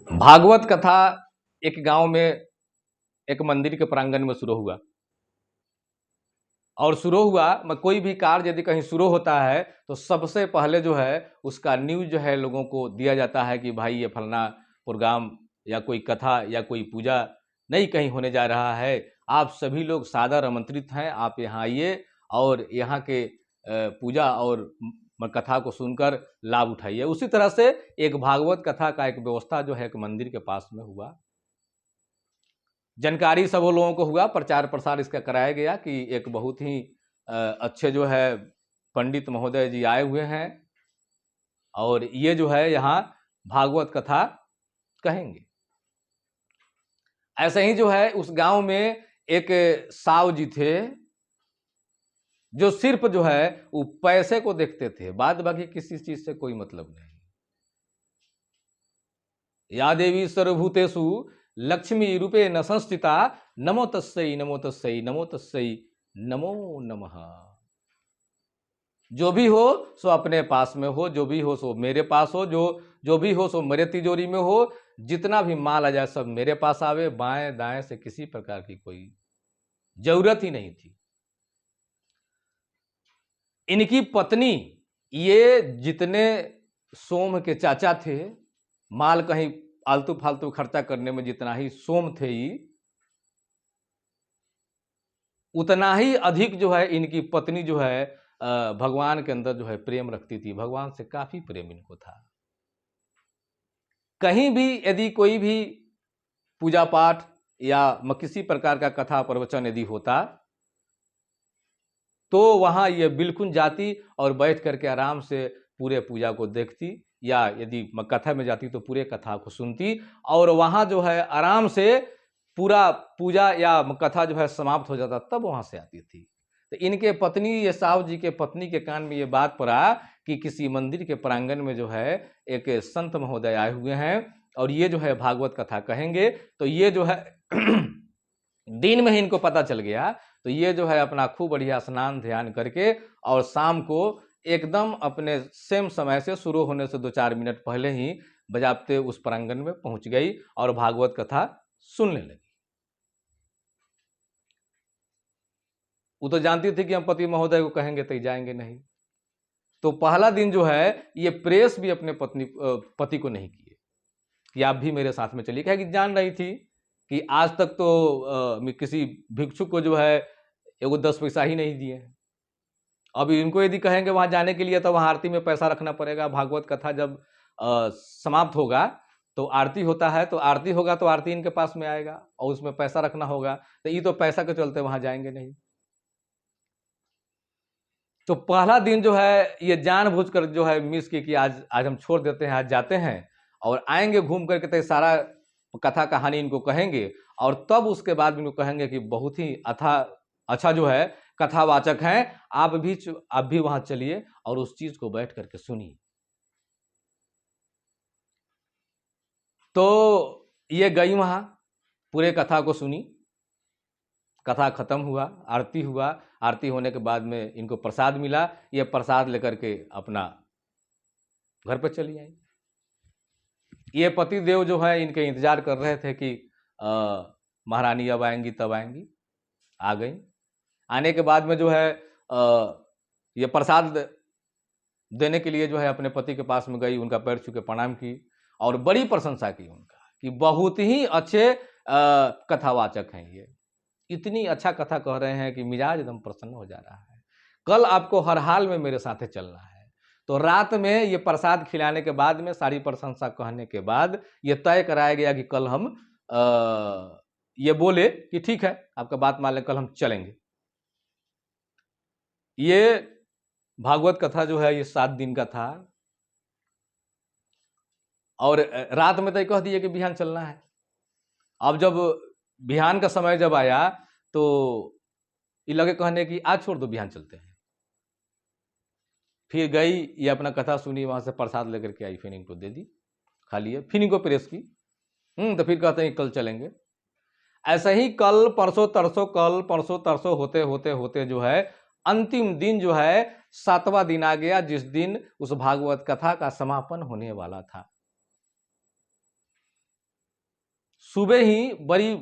भागवत कथा एक गांव में एक मंदिर के प्रांगण में शुरू हुआ। और शुरू हुआ कोई भी कार्य यदि कहीं शुरू होता है तो सबसे पहले जो है उसका न्यूज जो है लोगों को दिया जाता है कि भाई ये फलना प्रोग्राम या कोई कथा या कोई पूजा नहीं कहीं होने जा रहा है। आप सभी लोग सादर आमंत्रित हैं, आप यहाँ आइए और यहाँ के पूजा और कथा को सुनकर लाभ उठाइए। उसी तरह से एक भागवत कथा का एक व्यवस्था जो है एक मंदिर के पास में हुआ। जानकारी सब लोगों को हुआ, प्रचार प्रसार इसका कराया गया कि एक बहुत ही अच्छे जो है पंडित महोदय जी आए हुए हैं और ये जो है यहाँ भागवत कथा कहेंगे। ऐसे ही जो है उस गांव में एक साव जी थे जो सिर्फ जो है वो पैसे को देखते थे, बाद बाकी किसी चीज से कोई मतलब नहीं। या देवी सर्वभूतेषु लक्ष्मी रूपे न संस्थिता नमो तस्सै नमो तस्सै नमो तस्सै नमो नमः। जो भी हो सो अपने पास में हो, जो भी हो सो मेरे पास हो, जो भी हो सो मेरे तिजोरी में हो, जितना भी माल आ जाए सब मेरे पास आवे, बाएं दाएं से किसी प्रकार की कोई जरूरत ही नहीं थी। इनकी पत्नी ये जितने सोम के चाचा थे, माल कहीं आलतू फालतू खर्चा करने में जितना ही सोम थे उतना ही अधिक जो है इनकी पत्नी जो है भगवान के अंदर जो है प्रेम रखती थी। भगवान से काफी प्रेम इनको था। कहीं भी यदि कोई भी पूजा पाठ या किसी प्रकार का कथा प्रवचन यदि होता तो वहां ये बिल्कुल जाती और बैठ करके आराम से पूरे पूजा को देखती, या यदि कथा में जाती तो पूरे कथा को सुनती और वहां जो है आराम से पूरा पूजा या कथा जो है समाप्त हो जाता तब वहां से आती थी। तो इनके पत्नी ये साहु जी के पत्नी के कान में ये बात पड़ा कि किसी मंदिर के प्रांगण में जो है एक संत महोदय आए हुए हैं और ये जो है भागवत कथा कहेंगे। तो ये जो है दिन में ही इनको पता चल गया, तो ये जो है अपना खूब बढ़िया स्नान ध्यान करके और शाम को एकदम अपने सेम समय से शुरू होने से 2-4 मिनट पहले ही बजाते उस प्रांगण में पहुंच गई और भागवत कथा सुनने लगी। वो तो जानती थी कि हम पति महोदय को कहेंगे तो जाएंगे नहीं। तो पहला दिन जो है ये प्रेस भी अपने पति को नहीं किए कि आप भी मेरे साथ में चलिए, क्या कि जान रही थी कि आज तक तो किसी भिक्षुक को जो है एगो 10 पैसा ही नहीं दिए। अब इनको यदि कहेंगे वहां जाने के लिए तो वहां आरती में पैसा रखना पड़ेगा। भागवत कथा जब समाप्त होगा तो आरती होता है, तो आरती होगा तो आरती इनके पास में आएगा और उसमें पैसा रखना होगा, तो ये तो पैसा के चलते वहां जाएंगे नहीं। तो पहला दिन जो है ये जानबूझकर जो है मिस की कि आज हम छोड़ देते हैं, आज जाते हैं और आएंगे घूम करके तो सारा कथा कहानी इनको कहेंगे और तब उसके बाद इनको कहेंगे कि बहुत ही अच्छा जो है कथावाचक हैं, आप भी वहां चलिए और उस चीज को बैठ करके सुनिए। तो ये गई वहां, पूरे कथा को सुनी, कथा खत्म हुआ, आरती हुआ, आरती होने के बाद में इनको प्रसाद मिला, ये प्रसाद लेकर के अपना घर पर चली आई। ये पति देव जो है इनके इंतजार कर रहे थे कि महारानी अब आएंगी तब आएंगी। आ गई। आने के बाद में जो है ये प्रसाद देने के लिए जो है अपने पति के पास में गई, उनका पैर छू के प्रणाम की और बड़ी प्रशंसा की उनका कि बहुत ही अच्छे कथावाचक हैं ये, इतनी अच्छा कथा कह रहे हैं कि मिजाज एकदम प्रसन्न हो जा रहा है। कल आपको हर हाल में मेरे साथ चलना है। तो रात में ये प्रसाद खिलाने के बाद में सारी प्रशंसा कहने के बाद ये तय कराया गया कि कल हम ये बोले कि ठीक है आपका बात मान लें, कल हम चलेंगे। ये भागवत कथा जो है ये 7 दिन का था और रात में तय कह दिए कि बिहान चलना है। अब जब बिहान का समय जब आया तो ये लगे कहने की आज छोड़ दो, बिहान चलते हैं। फिर गई, ये अपना कथा सुनी, वहां से प्रसाद लेकर के आई, फिर इनको दे दी, खा लिए, फिर इनको प्रेस की। तो फिर कहते हैं कल चलेंगे। ऐसे ही कल परसों तरसों होते होते होते जो है अंतिम दिन जो है 7वां दिन आ गया, जिस दिन उस भागवत कथा का समापन होने वाला था। सुबह ही बड़ी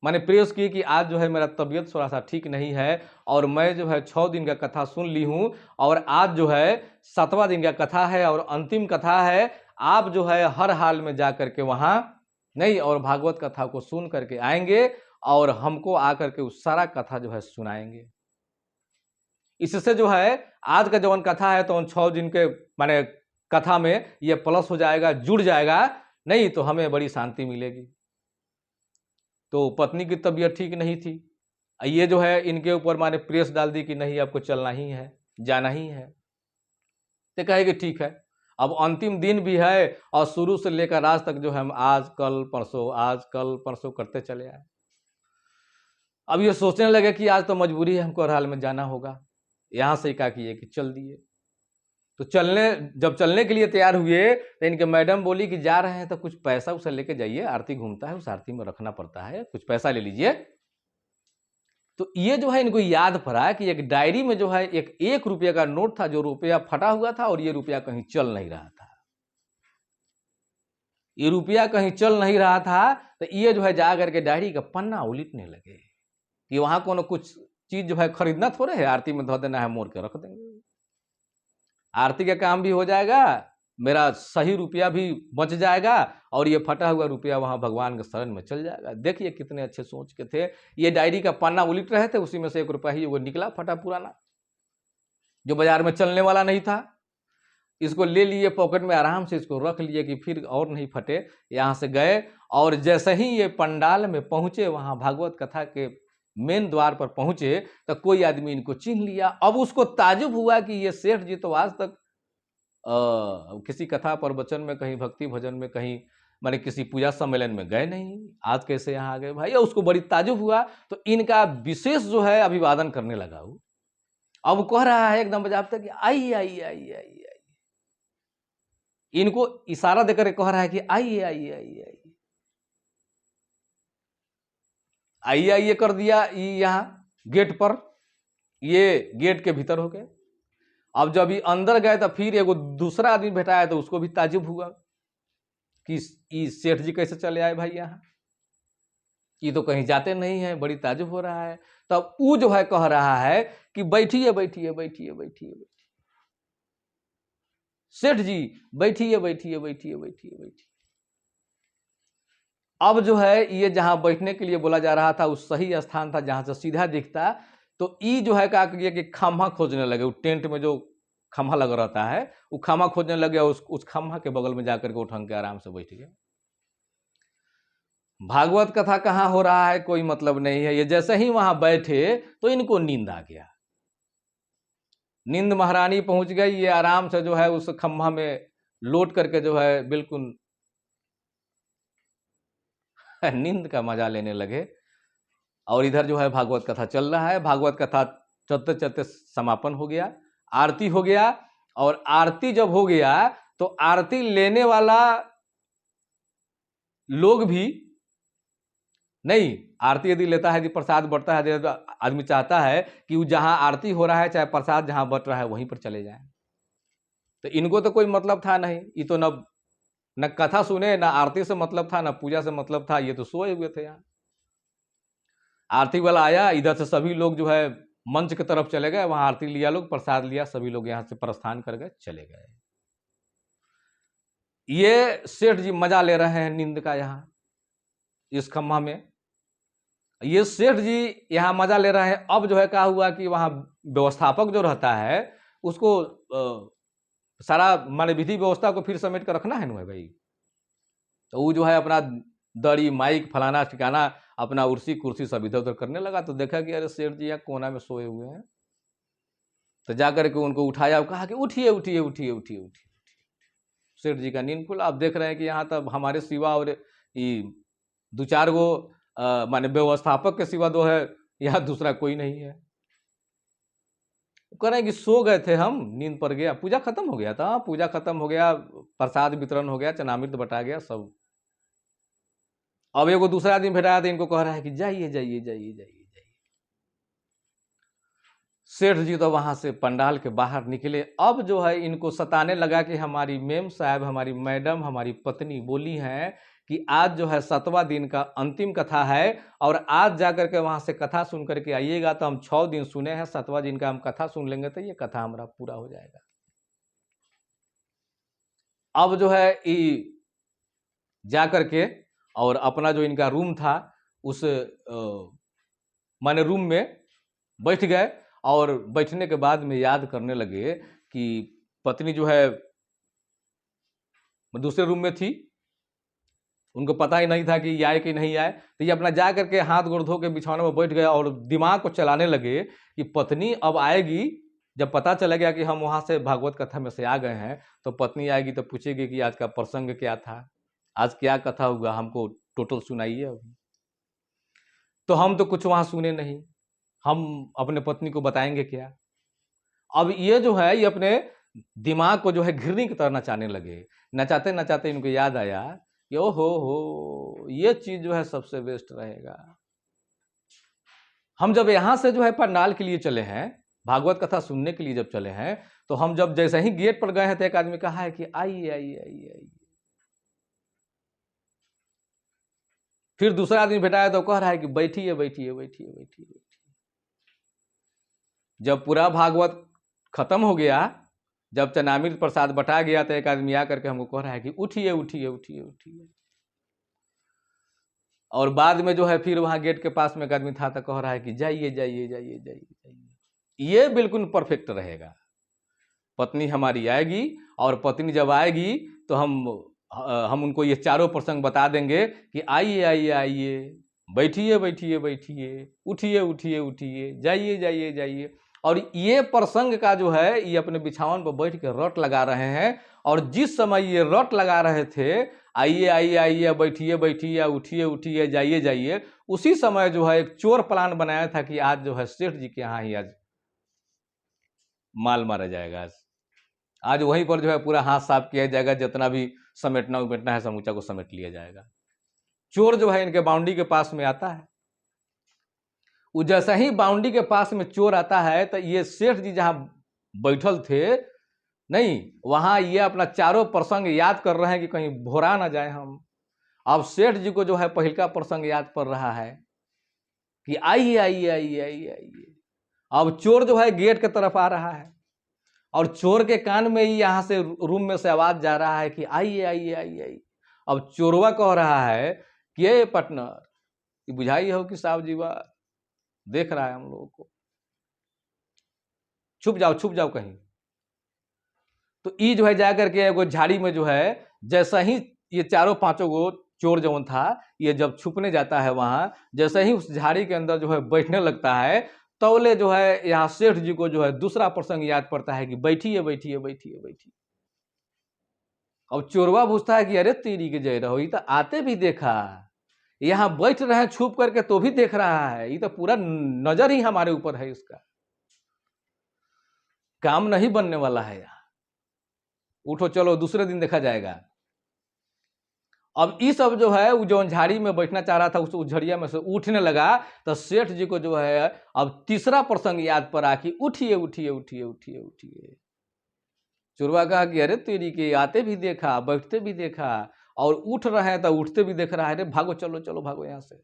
मैंने प्रेस की कि आज जो है मेरा तबीयत थोड़ा सा ठीक नहीं है और मैं जो है 6 दिन का कथा सुन ली हूँ और आज जो है 7वां दिन का कथा है और अंतिम कथा है। आप जो है हर हाल में जा करके वहाँ नहीं और भागवत कथा को सुन करके आएंगे और हमको आकर के उस सारा कथा जो है सुनाएंगे। इससे जो है आज का जवन कथा है तो उन 6 दिन के माने कथा में ये प्लस हो जाएगा, जुड़ जाएगा, नहीं तो हमें बड़ी शांति मिलेगी। तो पत्नी की तबीयत ठीक नहीं थी, ये जो है इनके ऊपर माने प्रेस डाल दी कि नहीं आपको चलना ही है, जाना ही है। तो कहे कि ठीक है, अब अंतिम दिन भी है और शुरू से लेकर आज तक जो है हम आज कल परसों करते चले आए। अब ये सोचने लगे कि आज तो मजबूरी है, हमको हर हाल में जाना होगा। यहां से क्या किए कि चल दिए। तो जब चलने के लिए तैयार हुए तो इनके मैडम बोली कि जा रहे हैं तो कुछ पैसा उसे लेके जाइए, आरती घूमता है, उस आरती में रखना पड़ता है, कुछ पैसा ले लीजिए। तो ये जो है इनको याद पड़ा कि एक डायरी में जो है एक रुपये का नोट था, जो रुपया फटा हुआ था और ये रुपया कहीं चल नहीं रहा था। ये रुपया कहीं चल नहीं रहा था तो ये जो है जा करके डायरी का पन्ना उलटने लगे कि वहां कोनो कुछ चीज जो है खरीदना थोड़े है, आरती में धो देना है, मोड़ के रख देंगे, आरती का काम भी हो जाएगा, मेरा सही रुपया भी बच जाएगा और ये फटा हुआ रुपया वहां भगवान के शरण में चल जाएगा। देखिए कितने अच्छे सोच के थे। ये डायरी का पन्ना उलट रहे थे, उसी में से 1 रुपया ही वो निकला फटा पुराना, जो बाजार में चलने वाला नहीं था। इसको ले लिए पॉकेट में, आराम से इसको रख लिए कि फिर और नहीं फटे। यहाँ से गए और जैसे ही ये पंडाल में पहुंचे, वहां भागवत कथा के मेन द्वार पर पहुंचे तो कोई आदमी इनको चिन्ह लिया। अब उसको ताजुब हुआ कि ये सेठ जी तो आज तक किसी कथा प्रवचन में, कहीं भक्ति भजन में, कहीं माने किसी पूजा सम्मेलन में गए नहीं, आज कैसे यहाँ आ गए भाई। उसको बड़ी ताजुब हुआ तो इनका विशेष जो है अभिवादन करने लगा वो। अब कह रहा है एकदम बजाते कि आइए आइए आइए आइए, इनको इशारा देकर कह रहा है कि आइए आइए आइए आइए आइए आइए कर दिया। यहाँ गेट पर, ये गेट के भीतर हो गए। अब जब ये अंदर गए तो फिर एगो दूसरा आदमी भेटाया तो उसको भी ताजुब हुआ कि सेठ जी कैसे चले आए भाई यहाँ, ये तो कहीं जाते नहीं है, बड़ी ताजुब हो रहा है। तब वो जो है कह रहा है कि बैठिए बैठिए बैठिए बैठिए, सेठ जी बैठिए बैठिए बैठिए बैठिए बैठिए। अब जो है ये जहां बैठने के लिए बोला जा रहा था उस सही स्थान था जहां से सीधा दिखता, तो ये जो है क्या किया कि खम्भा खोजने लगे। वो टेंट में जो खम्भा लगा रहता है वो खम्भा खोजने लगे, उस खम्भा के बगल में जाकर के उठंग के आराम से बैठ गए। भागवत कथा कहाँ हो रहा है कोई मतलब नहीं है। ये जैसे ही वहां बैठे तो इनको नींद आ गया, नींद महारानी पहुंच गई। ये आराम से जो है उस खम्भा में लोट करके जो है बिल्कुल नींद का मजा लेने लगे। और इधर जो है भागवत कथा चल रहा है। भागवत कथा चलते चलते समापन हो गया, आरती हो गया। और आरती जब हो गया तो आरती लेने वाला लोग भी नहीं, आरती यदि लेता है, यदि प्रसाद बंटता है, तो आदमी चाहता है कि वो जहां आरती हो रहा है चाहे प्रसाद जहां बंट रहा है वहीं पर चले जाएं। तो इनको तो कोई मतलब था नहीं, ये तो न कथा सुने, न आरती से मतलब था, न पूजा से मतलब था, ये तो सोए हुए थे। यहाँ आरती वाला आया, इधर से सभी लोग जो है मंच की तरफ चले गए, वहां आरती लिया, लोग प्रसाद लिया, सभी लोग यहाँ से प्रस्थान कर गए, चले गए। ये सेठ जी मजा ले रहे हैं नींद का यहाँ इस खम्भा में। ये सेठ जी यहाँ मजा ले रहे हैं। अब जो है क्या हुआ कि वहां व्यवस्थापक जो रहता है उसको सारा माने विधि व्यवस्था को फिर समेट कर रखना है ना भाई। तो वो जो है अपना दड़ी माइक फलाना ठिकाना अपना उर्सी कुर्सी सब इधर उधर करने लगा। तो देखा कि अरे सेठ जी यहाँ कोना में सोए हुए हैं। तो जाकर के उनको उठाया, कहा कि उठिए उठिए उठिए उठिए उठिए। सेठ जी का नींद खुला। अब देख रहे हैं कि यहाँ तब हमारे सिवा और दो चार गो माने व्यवस्थापक के सिवा दो है, यहाँ दूसरा कोई नहीं है। कह रहे हैं कि सो गए थे हम, नींद पड़ गया, पूजा खत्म हो गया था, पूजा खत्म हो गया, प्रसाद वितरण हो गया, चनामृत बटा गया सब। अब एगो दूसरा आदमी भेटाया तो इनको कह रहा है कि जाइए जाइए जाइए जाइए जाइए। सेठ जी तो वहां से पंडाल के बाहर निकले। अब जो है इनको सताने लगा कि हमारी मेम साहब, हमारी मैडम, हमारी पत्नी बोली हैं कि आज जो है 7वां दिन का अंतिम कथा है और आज जाकर के वहां से कथा सुन करके आइएगा। तो हम 6 दिन सुने हैं, 7वां दिन का हम कथा सुन लेंगे तो ये कथा हमारा पूरा हो जाएगा। अब जो है जा करके और अपना जो इनका रूम था उस माने रूम में बैठ गए और बैठने के बाद में याद करने लगे कि पत्नी जो है दूसरे रूम में थी, उनको पता ही नहीं था कि ये आए कि नहीं आए। तो ये अपना जा करके हाथ गोड़ धो के बिछौने में बैठ गए और दिमाग को चलाने लगे कि पत्नी अब आएगी। जब पता चला गया कि हम वहां से भागवत कथा में से आ गए हैं तो पत्नी आएगी तो पूछेगी कि आज का प्रसंग क्या था, आज क्या कथा हुआ, हमको टोटल सुनाइए। अभी तो हम तो कुछ वहां सुने नहीं, हम अपने पत्नी को बताएंगे क्या। अब ये जो है ये अपने दिमाग को जो है घिरनी की तरह नचाने लगे। नचाते नचाते इनको याद आया कि ओ हो ये चीज जो है सबसे बेस्ट रहेगा। हम जब यहां से जो है पंडाल के लिए चले हैं, भागवत कथा सुनने के लिए जब चले हैं, तो हम जब जैसे ही गेट पर गए हैं तो एक आदमी कहा है कि आइए आइए आइए आइए। फिर दूसरा आदमी भेटाया तो कह रहा है कि बैठिए बैठिए बैठिए बैठिए बैठिए। जब पूरा भागवत खत्म हो गया, जब चनामृत प्रसाद बटा गया तो एक आदमी आकर के हमको कह रहा है कि उठिए उठिए उठिए उठिए। और बाद में जो है फिर वहां गेट के पास में एक आदमी था तो कह रहा है कि जाइए जाइए जाइए जाइए जाइए। ये बिल्कुल परफेक्ट रहेगा। पत्नी हमारी आएगी और पत्नी जब आएगी तो हम उनको ये चारों प्रसंग बता देंगे कि आइए आइए आइए, बैठिए बैठिए बैठिए, उठिए उठिए उठिए, जाइए जाइए जाइए। और ये प्रसंग का जो है ये अपने बिछावन पर बैठ के रट लगा रहे हैं। और जिस समय ये रट लगा रहे थे, आइए आइए आइए, बैठिए बैठिए, उठिए उठिए, जाइए जाइए, उसी समय जो है एक चोर प्लान बनाया था कि आज जो है सेठ जी के यहाँ ही आज माल मारा जाएगा। आज वहीं पर जो है पूरा हाथ साफ किया जाएगा, जितना भी समेटना उमेटना है समूचा को समेट लिया जाएगा। चोर जो है इनके बाउंड्री के पास में आता है। वो जैसा ही बाउंड्री के पास में चोर आता है तो ये सेठ जी जहां बैठल थे नहीं, वहां ये अपना चारों प्रसंग याद कर रहे हैं कि कहीं भोरा ना जाए हम। अब सेठ जी को जो है पहल का प्रसंग याद पड़ रहा है कि आइए आइए आइए आइए आइए। अब चोर जो है गेट की तरफ आ रहा है और चोर के कान में ही यहां से रूम में से आवाज जा रहा है कि आइए आइए आइए आइए। अब चोरवा कह रहा है कि ये पार्टनर बुझाई हो कि साहब जीवा देख रहा है हम लोगों को, छुप जाओ कहीं। तो ई जो है जाकर के एगो झाड़ी में जो है जैसा ही ये चारों पांचों गो चोर जौन था ये जब छुपने जाता है वहां, जैसे ही उस झाड़ी के अंदर जो है बैठने लगता है तौले जो है यहाँ सेठ जी को जो है दूसरा प्रसंग याद पड़ता है कि बैठिए बैठिए बैठिए बैठिए। अब चोरवा पूछता है कि अरे तेरी के जय रहो, ये तो आते भी देखा, यहाँ बैठ रहे हैं छुप करके तो भी देख रहा है, ये तो पूरा नजर ही हमारे ऊपर है, इसका काम नहीं बनने वाला है यहाँ, उठो चलो दूसरे दिन देखा जाएगा। अब ये सब जो है वो जो झाड़ी में बैठना चाह रहा था उस झड़िया में से उठने लगा तो सेठ जी को जो है अब तीसरा प्रसंग याद पड़ा कि उठिए उठिए उठिए उठिए उठिए। चोरवा कहा कि अरे तेरी के आते भी देखा, बैठते भी देखा और उठ रहे हैं तो उठते भी देख रहा है, अरे भागो चलो चलो भागो यहां से।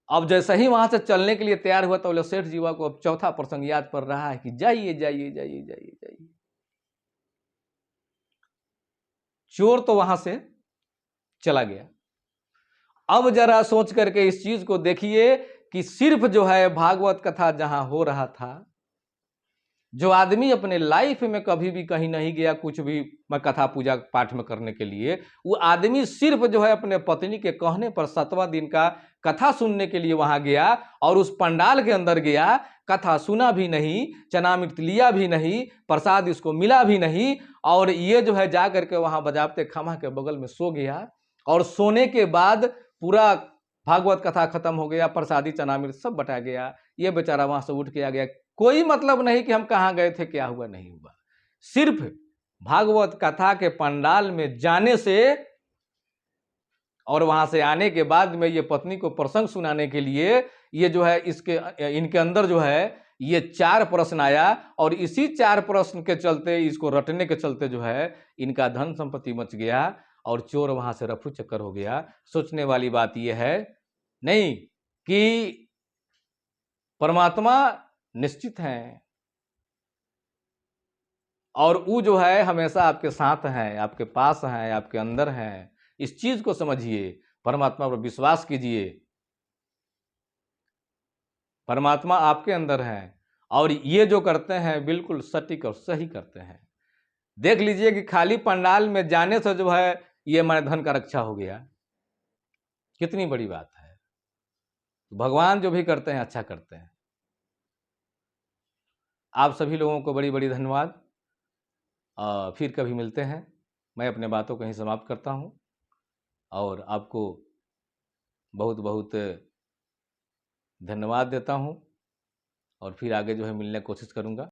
अब जैसे ही वहां से चलने के लिए तैयार हुआ तो सेठ जीवा को अब चौथा प्रसंग याद पड़ रहा है कि जाइए जाइए जाइए जाइए जाइए। चोर तो वहां से चला गया। अब जरा सोच करके इस चीज को देखिए कि सिर्फ जो है भागवत कथा जहां हो रहा था, जो आदमी अपने लाइफ में कभी भी कहीं नहीं गया कुछ भी कथा पूजा पाठ में करने के लिए, वो आदमी सिर्फ जो है अपने पत्नी के कहने पर 7वां दिन का कथा सुनने के लिए वहां गया और उस पंडाल के अंदर गया, कथा सुना भी नहीं, चनामृत लिया भी नहीं, प्रसाद इसको मिला भी नहीं, और ये जो है जा करके वहां बजाबते खमा के बगल में सो गया। और सोने के बाद पूरा भागवत कथा खत्म हो गया, प्रसादी चनामृत सब बटा गया, ये बेचारा वहां से उठ के आ गया। कोई मतलब नहीं कि हम कहां गए थे, क्या हुआ नहीं हुआ, सिर्फ भागवत कथा के पंडाल में जाने से और वहां से आने के बाद में ये पत्नी को प्रसंग सुनाने के लिए ये जो है इनके अंदर जो है ये 4 प्रश्न आया, और इसी 4 प्रश्न के चलते, इसको रटने के चलते जो है इनका धन संपत्ति मच गया और चोर वहां से रफू चक्कर हो गया। सोचने वाली बात यह है नहीं कि परमात्मा निश्चित हैं और वो जो है हमेशा आपके साथ हैं, आपके पास हैं, आपके अंदर हैं। इस चीज को समझिए, परमात्मा पर विश्वास कीजिए। परमात्मा आपके अंदर हैं और ये जो करते हैं बिल्कुल सटीक और सही करते हैं। देख लीजिए कि खाली पंडाल में जाने से जो है ये हमारे धन का रक्षा हो गया। कितनी बड़ी बात है। भगवान जो भी करते हैं अच्छा करते हैं। आप सभी लोगों को बड़ी बड़ी धन्यवाद। फिर कभी मिलते हैं। मैं अपने बातों को यहीं समाप्त करता हूं और आपको बहुत बहुत धन्यवाद देता हूं और फिर आगे जो है मिलने की कोशिश करूंगा।